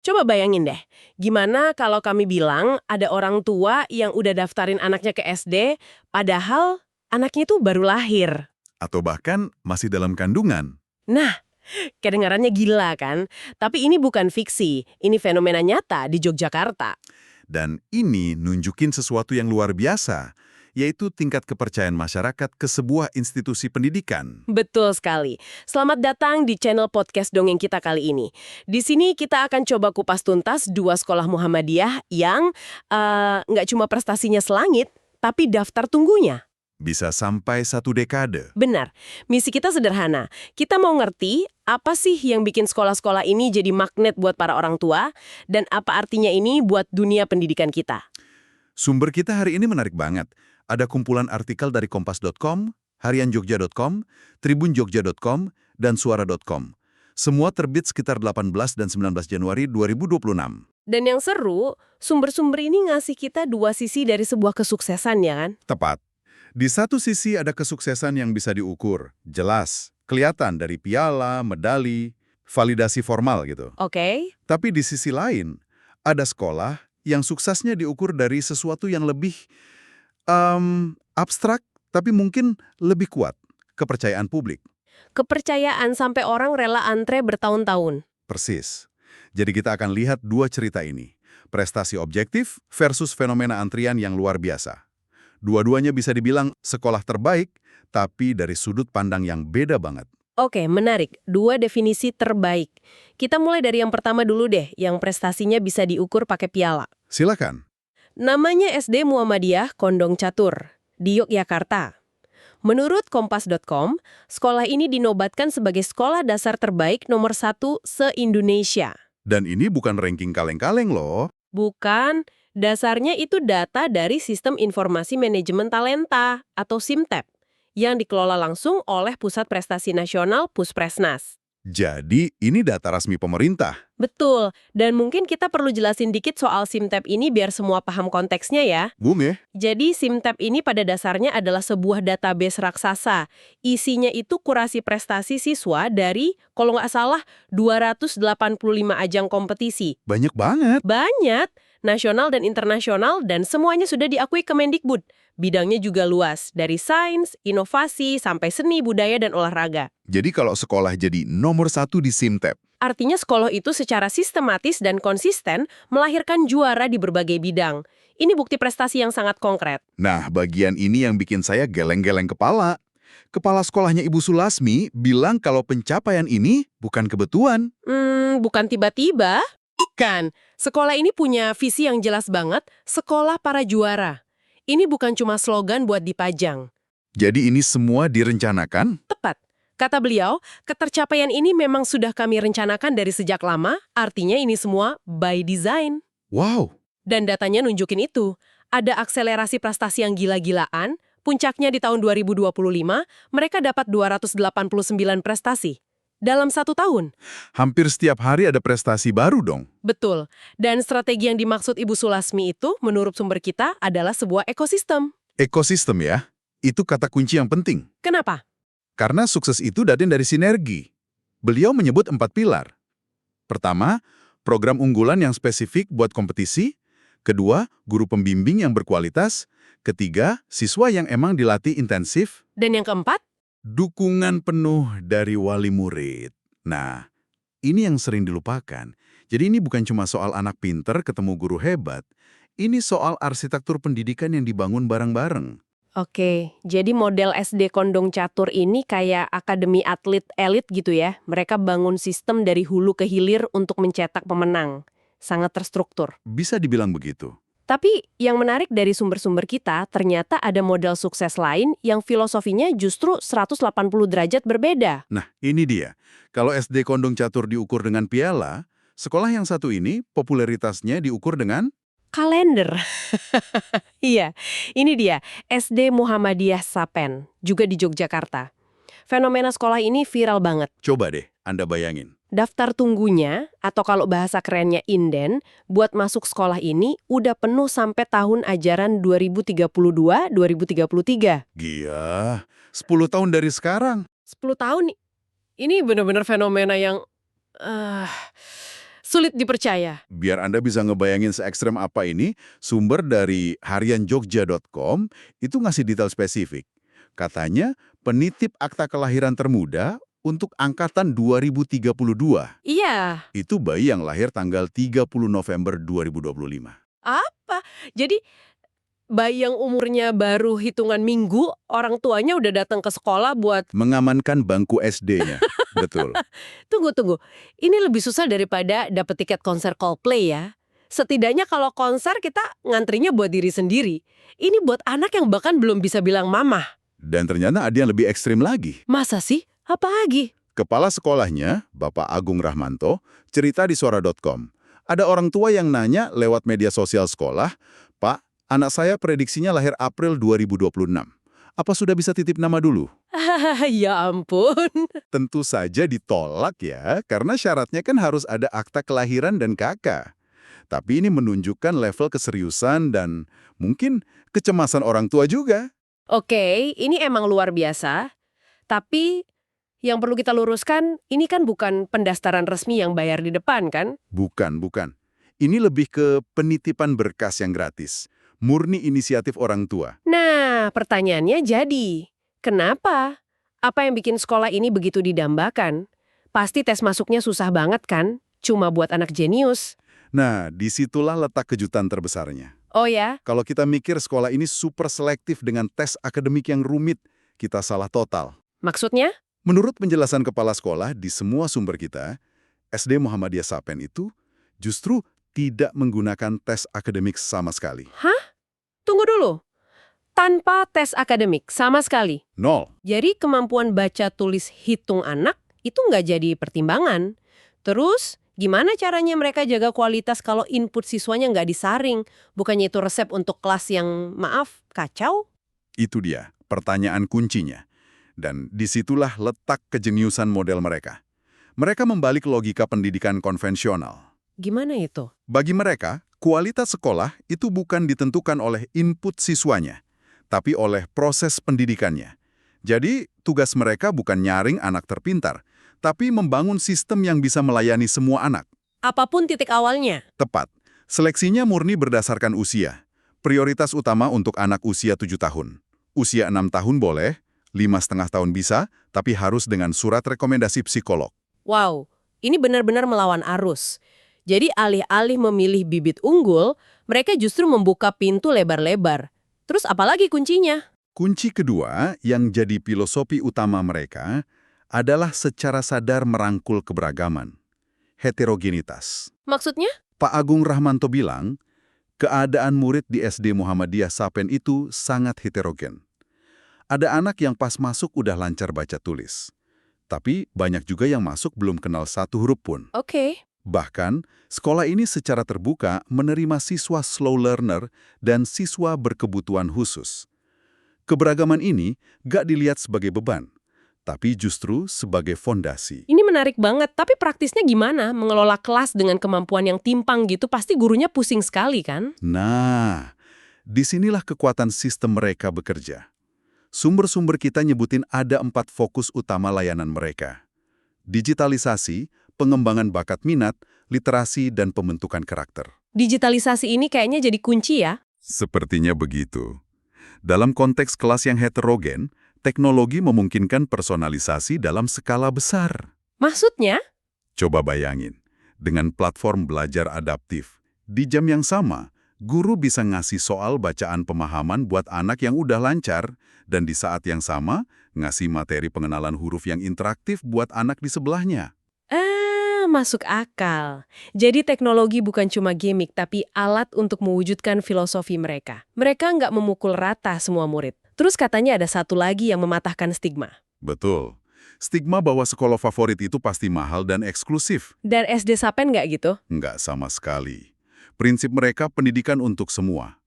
Coba bayangin deh, gimana kalau kami bilang ada orang tua yang udah daftarin anaknya ke SD, padahal anaknya itu baru lahir. Atau bahkan masih dalam kandungan. Nah, kedengarannya gila kan? Tapi ini bukan fiksi, ini fenomena nyata di Yogyakarta. Dan ini nunjukin sesuatu yang luar biasa, yaitu tingkat kepercayaan masyarakat ke sebuah institusi pendidikan. Betul sekali. Selamat datang di channel podcast Dongeng kita kali ini. Di sini kita akan coba kupas tuntas dua sekolah Muhammadiyah yang nggak cuma prestasinya selangit, tapi daftar tunggunya. Bisa sampai 1 dekade. Benar. Misi kita sederhana. Kita mau ngerti apa sih yang bikin sekolah-sekolah ini jadi magnet buat para orang tua, dan apa artinya ini buat dunia pendidikan kita. Sumber kita hari ini menarik banget. Ada kumpulan artikel dari kompas.com, harianjogja.com, tribunjogja.com, dan suara.com. Semua terbit sekitar 18 dan 19 Januari 2026. Dan yang seru, sumber-sumber ini ngasih kita dua sisi dari sebuah kesuksesan, ya kan? Tepat. Di satu sisi ada kesuksesan yang bisa diukur, jelas, kelihatan dari piala, medali, validasi formal gitu. Oke. Tapi di sisi lain, ada sekolah yang suksesnya diukur dari sesuatu yang lebih abstrak, tapi mungkin lebih kuat, kepercayaan publik. Kepercayaan sampai orang rela antre bertahun-tahun. Persis. Jadi kita akan lihat dua cerita ini, prestasi objektif versus fenomena antrian yang luar biasa. Dua-duanya bisa dibilang sekolah terbaik, tapi dari sudut pandang yang beda banget. Oke, menarik. Dua definisi terbaik. Kita mulai dari yang pertama dulu deh, yang prestasinya bisa diukur pakai piala. Silakan. Namanya SD Muhammadiyah Kondong Catur, di Yogyakarta. Menurut Kompas.com, sekolah ini dinobatkan sebagai sekolah dasar terbaik nomor 1 se-Indonesia. Dan ini bukan ranking kaleng-kaleng loh. Bukan, dasarnya itu data dari Sistem Informasi Manajemen Talenta atau SIMTEP yang dikelola langsung oleh Pusat Prestasi Nasional Puspresnas. Jadi ini data resmi pemerintah. Betul, dan mungkin kita perlu jelasin dikit soal SIMTEP ini biar semua paham konteksnya ya. Bung. Jadi SIMTEP ini pada dasarnya adalah sebuah database raksasa. Isinya itu kurasi prestasi siswa dari, kalau nggak salah, 285 ajang kompetisi. Banyak banget. Banyak, nasional dan internasional, dan semuanya sudah diakui Kemendikbud. Bidangnya juga luas, dari sains, inovasi, sampai seni, budaya, dan olahraga. Jadi kalau sekolah jadi nomor 1 di SIMTEP, Artinya sekolah itu secara sistematis dan konsisten melahirkan juara di berbagai bidang. Ini bukti prestasi yang sangat konkret. nah bagian ini yang bikin saya geleng-geleng kepala. Kepala sekolahnya Ibu Sulasmi bilang kalau pencapaian ini bukan kebetulan. Bukan tiba-tiba. Bukan. Sekolah ini punya visi yang jelas banget, sekolah para juara. Ini bukan cuma slogan buat dipajang. Jadi ini semua direncanakan? Tepat. Kata beliau, ketercapaian ini memang sudah kami rencanakan dari sejak lama, artinya ini semua by design. Wow, Dan datanya nunjukin itu. Ada akselerasi prestasi yang gila-gilaan, puncaknya di tahun 2025, mereka dapat 289 prestasi. Dalam 1 tahun. hampir setiap hari ada prestasi baru dong. Betul. Dan strategi yang dimaksud Ibu Sulasmi itu, menurut sumber kita, adalah sebuah ekosistem. Ekosistem ya, itu kata kunci yang penting. Kenapa? Karena sukses itu datang dari sinergi. Beliau menyebut 4 pilar. Pertama, program unggulan yang spesifik buat kompetisi. Kedua, guru pembimbing yang berkualitas. Ketiga, siswa yang emang dilatih intensif. Dan yang keempat, Dukungan penuh dari wali murid. Nah, ini yang sering dilupakan. Jadi ini bukan cuma soal anak pinter ketemu guru hebat. Ini soal arsitektur pendidikan yang dibangun bareng-bareng. oke, jadi model SD Kondong Catur ini kayak akademi atlet elit gitu ya. Mereka bangun sistem dari hulu ke hilir untuk mencetak pemenang. Sangat terstruktur. Bisa dibilang begitu. Tapi yang menarik dari sumber-sumber kita, ternyata ada model sukses lain yang filosofinya justru 180 derajat berbeda. Nah, ini dia. Kalau SD Kondong Catur diukur dengan piala, sekolah yang satu ini popularitasnya diukur dengan Kalender. Iya, ini dia, SD Muhammadiyah Sapen, juga di Yogyakarta. Fenomena sekolah ini viral banget. coba deh Anda bayangin. Daftar tunggunya, atau kalau bahasa kerennya inden, buat masuk sekolah ini udah penuh sampai tahun ajaran 2032-2033. Gila, 10 tahun dari sekarang. 10 tahun, ini bener-bener fenomena yang... eh Sulit dipercaya. Biar Anda bisa ngebayangin se-ekstrem apa ini, sumber dari harianjogja.com itu ngasih detail spesifik. Katanya, penitip akta kelahiran termuda untuk angkatan 2032. Iya. Itu bayi yang lahir tanggal 30 November 2025. Apa? Jadi bayi yang umurnya baru hitungan minggu, orang tuanya udah datang ke sekolah buat... Mengamankan bangku SD-nya. Betul. Tunggu. Ini lebih susah daripada dapet tiket konser Coldplay ya. Setidaknya kalau konser kita ngantrinya buat diri sendiri. Ini buat anak yang bahkan belum bisa bilang mama. Dan ternyata ada yang lebih ekstrim lagi. Masa sih? Apa lagi? Kepala sekolahnya, Bapak Agung Rahmanto, cerita di suara.com. Ada orang tua yang nanya lewat media sosial sekolah, "Pak, anak saya prediksinya lahir April 2026. Apa sudah bisa titip nama dulu?" Ya ampun. Tentu saja ditolak ya, karena syaratnya kan harus ada akta kelahiran dan KK. Tapi ini menunjukkan level keseriusan dan mungkin kecemasan orang tua juga. Oke, ini emang luar biasa. Tapi yang perlu kita luruskan, ini kan bukan pendaftaran resmi yang bayar di depan kan? Bukan. Ini lebih ke penitipan berkas yang gratis. Murni inisiatif orang tua. Nah, pertanyaannya jadi, kenapa? Apa yang bikin sekolah ini begitu didambakan? Pasti tes masuknya susah banget kan? Cuma buat anak jenius. Nah, disitulah letak kejutan terbesarnya. Oh ya? Kalau kita mikir sekolah ini super selektif dengan tes akademik yang rumit, kita salah total. Maksudnya? Menurut penjelasan kepala sekolah di semua sumber kita, SD Muhammadiyah Sapen itu justru tidak menggunakan tes akademik sama sekali. Hah? Tunggu dulu. Tanpa tes akademik sama sekali. Nol. Jadi kemampuan baca tulis hitung anak itu nggak jadi pertimbangan. Terus gimana caranya mereka jaga kualitas kalau input siswanya nggak disaring? Bukannya itu resep untuk kelas yang, maaf, kacau? Itu dia, pertanyaan kuncinya. Dan disitulah letak kejeniusan model mereka. Mereka membalik logika pendidikan konvensional. Gimana itu? Bagi mereka, kualitas sekolah itu bukan ditentukan oleh input siswanya, tapi oleh proses pendidikannya. Jadi, tugas mereka bukan nyaring anak terpintar, tapi membangun sistem yang bisa melayani semua anak. Apapun titik awalnya. Tepat. Seleksinya murni berdasarkan usia. Prioritas utama untuk anak usia 7 tahun. Usia 6 tahun boleh, 5,5 tahun bisa, tapi harus dengan surat rekomendasi psikolog. Wow, ini benar-benar melawan arus. Jadi alih-alih memilih bibit unggul, mereka justru membuka pintu lebar-lebar. Terus apalagi kuncinya? Kunci kedua yang jadi filosofi utama mereka adalah secara sadar merangkul keberagaman. Heterogenitas. Maksudnya? Pak Agung Rahmanto bilang, keadaan murid di SD Muhammadiyah Sapen itu sangat heterogen. Ada anak yang pas masuk udah lancar baca tulis. Tapi banyak juga yang masuk belum kenal satu huruf pun. Oke. Bahkan, sekolah ini secara terbuka menerima siswa slow learner dan siswa berkebutuhan khusus. Keberagaman ini gak dilihat sebagai beban, tapi justru sebagai fondasi. Ini menarik banget, tapi praktisnya gimana? Mengelola kelas dengan kemampuan yang timpang gitu, pasti gurunya pusing sekali kan? Nah, disinilah kekuatan sistem mereka bekerja. Sumber-sumber kita nyebutin ada 4 fokus utama layanan mereka. Digitalisasi, pengembangan bakat minat, literasi, dan pembentukan karakter. Digitalisasi ini kayaknya jadi kunci ya? Sepertinya begitu. Dalam konteks kelas yang heterogen, teknologi memungkinkan personalisasi dalam skala besar. Maksudnya? Coba bayangin, dengan platform belajar adaptif, di jam yang sama, guru bisa ngasih soal bacaan pemahaman buat anak yang udah lancar, dan di saat yang sama, ngasih materi pengenalan huruf yang interaktif buat anak di sebelahnya. Masuk akal. Jadi teknologi bukan cuma gimmick, tapi alat untuk mewujudkan filosofi mereka. Mereka nggak memukul rata semua murid. Terus katanya ada satu lagi yang mematahkan stigma. Betul. Stigma bahwa sekolah favorit itu pasti mahal dan eksklusif. Dan SD Sapen nggak gitu? Nggak sama sekali. Prinsip mereka pendidikan untuk semua.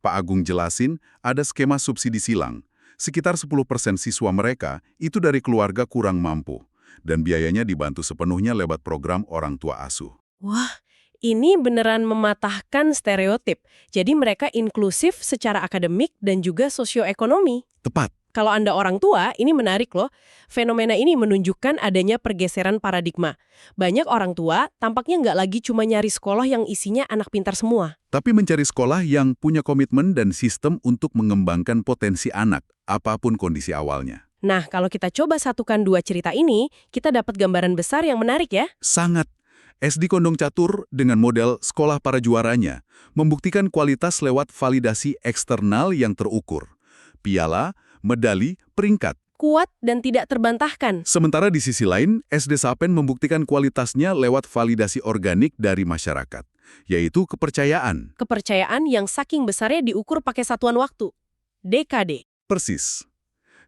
Pak Agung jelasin, ada skema subsidi silang. Sekitar 10% siswa mereka itu dari keluarga kurang mampu. Dan biayanya dibantu sepenuhnya lewat program orang tua asuh. Wah, ini beneran mematahkan stereotip. Jadi mereka inklusif secara akademik dan juga sosioekonomi. Tepat. Kalau Anda orang tua, ini menarik loh. Fenomena ini menunjukkan adanya pergeseran paradigma. Banyak orang tua tampaknya nggak lagi cuma nyari sekolah yang isinya anak pintar semua. Tapi mencari sekolah yang punya komitmen dan sistem untuk mengembangkan potensi anak, apapun kondisi awalnya. Nah, kalau kita coba satukan dua cerita ini, kita dapat gambaran besar yang menarik ya. Sangat. SD Kondong Catur dengan model sekolah para juaranya membuktikan kualitas lewat validasi eksternal yang terukur. Piala, medali, peringkat. Kuat dan tidak terbantahkan. Sementara di sisi lain, SD Sapen membuktikan kualitasnya lewat validasi organik dari masyarakat, yaitu kepercayaan. Kepercayaan yang saking besarnya diukur pakai satuan waktu. DKD. Persis.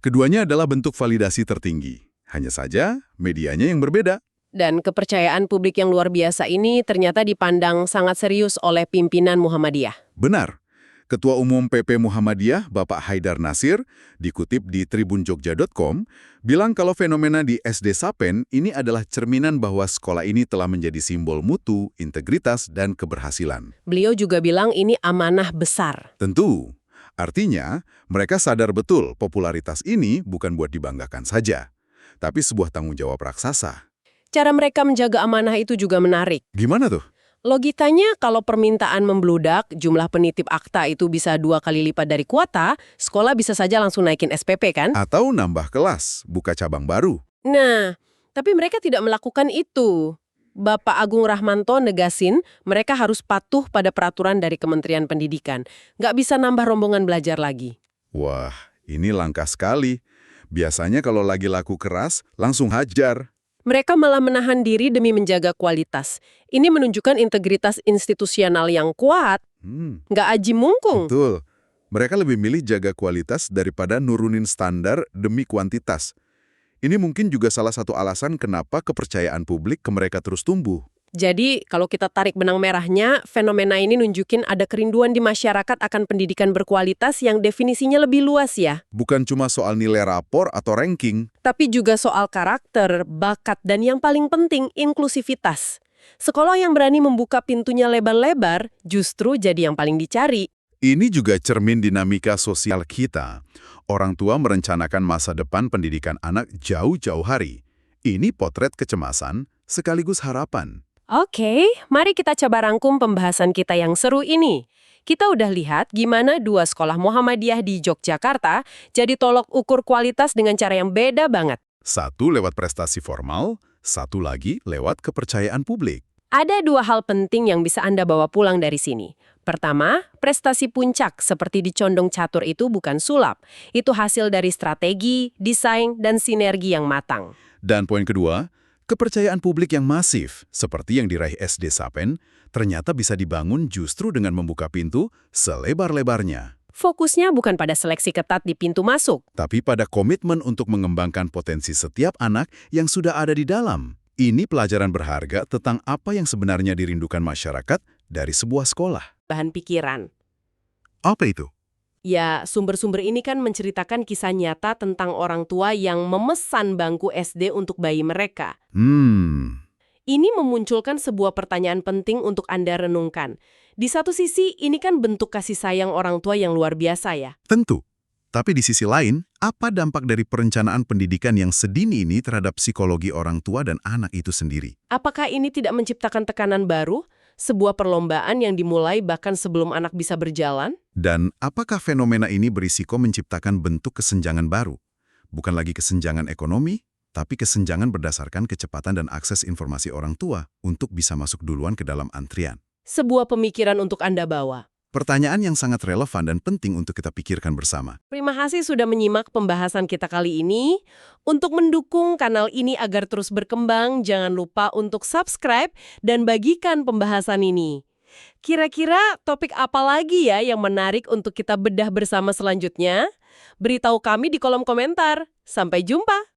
Keduanya adalah bentuk validasi tertinggi. Hanya saja, medianya yang berbeda. Dan kepercayaan publik yang luar biasa ini ternyata dipandang sangat serius oleh pimpinan Muhammadiyah. Benar. Ketua Umum PP Muhammadiyah, Bapak Haidar Nasir, dikutip di tribunjogja.com, bilang kalau fenomena di SD Sapen ini adalah cerminan bahwa sekolah ini telah menjadi simbol mutu, integritas, dan keberhasilan. Beliau juga bilang ini amanah besar. Tentu. Artinya, mereka sadar betul popularitas ini bukan buat dibanggakan saja, tapi sebuah tanggung jawab raksasa. Cara mereka menjaga amanah itu juga menarik. Gimana tuh? Logikanya kalau permintaan membludak, jumlah penitip akta itu bisa 2 kali lipat dari kuota, sekolah bisa saja langsung naikin SPP kan? Atau nambah kelas, buka cabang baru. Nah, tapi mereka tidak melakukan itu. Bapak Agung Rahmanto negasin mereka harus patuh pada peraturan dari Kementerian Pendidikan. Nggak bisa nambah rombongan belajar lagi. Wah, ini langka sekali. Biasanya kalau lagi laku keras, langsung hajar. Mereka malah menahan diri demi menjaga kualitas. Ini menunjukkan integritas institusional yang kuat, nggak aji mungkung. Betul. Mereka lebih milih jaga kualitas daripada nurunin standar demi kuantitas. Ini mungkin juga salah satu alasan kenapa kepercayaan publik ke mereka terus tumbuh. Jadi, kalau kita tarik benang merahnya, fenomena ini nunjukin ada kerinduan di masyarakat akan pendidikan berkualitas yang definisinya lebih luas ya. Bukan cuma soal nilai rapor atau ranking. Tapi juga soal karakter, bakat, dan yang paling penting, inklusivitas. Sekolah yang berani membuka pintunya lebar-lebar justru jadi yang paling dicari. Ini juga cermin dinamika sosial kita. Orang tua merencanakan masa depan pendidikan anak jauh-jauh hari. Ini potret kecemasan sekaligus harapan. Oke, mari kita coba rangkum pembahasan kita yang seru ini. Kita udah lihat gimana 2 sekolah Muhammadiyah di Yogyakarta jadi tolok ukur kualitas dengan cara yang beda banget. Satu lewat prestasi formal, satu lagi lewat kepercayaan publik. Ada 2 hal penting yang bisa Anda bawa pulang dari sini. Pertama, prestasi puncak seperti di Condong Catur itu bukan sulap. Itu hasil dari strategi, desain, dan sinergi yang matang. Dan poin kedua, kepercayaan publik yang masif, seperti yang diraih SD Sapen, ternyata bisa dibangun justru dengan membuka pintu selebar-lebarnya. Fokusnya bukan pada seleksi ketat di pintu masuk. Tapi pada komitmen untuk mengembangkan potensi setiap anak yang sudah ada di dalam. Ini pelajaran berharga tentang apa yang sebenarnya dirindukan masyarakat dari sebuah sekolah. Bahan pikiran. Apa itu? Ya, sumber-sumber ini kan menceritakan kisah nyata tentang orang tua yang memesan bangku SD untuk bayi mereka. Ini memunculkan sebuah pertanyaan penting untuk Anda renungkan. Di satu sisi, ini kan bentuk kasih sayang orang tua yang luar biasa ya. Tentu. Tapi di sisi lain, apa dampak dari perencanaan pendidikan yang sedini ini terhadap psikologi orang tua dan anak itu sendiri? Apakah ini tidak menciptakan tekanan baru? Sebuah perlombaan yang dimulai bahkan sebelum anak bisa berjalan? Dan apakah fenomena ini berisiko menciptakan bentuk kesenjangan baru? Bukan lagi kesenjangan ekonomi, tapi kesenjangan berdasarkan kecepatan dan akses informasi orang tua untuk bisa masuk duluan ke dalam antrian. Sebuah pemikiran untuk Anda bawa. Pertanyaan yang sangat relevan dan penting untuk kita pikirkan bersama. Terima kasih sudah menyimak pembahasan kita kali ini. Untuk mendukung kanal ini agar terus berkembang, jangan lupa untuk subscribe dan bagikan pembahasan ini. Kira-kira topik apa lagi ya yang menarik untuk kita bedah bersama selanjutnya? Beritahu kami di kolom komentar. Sampai jumpa!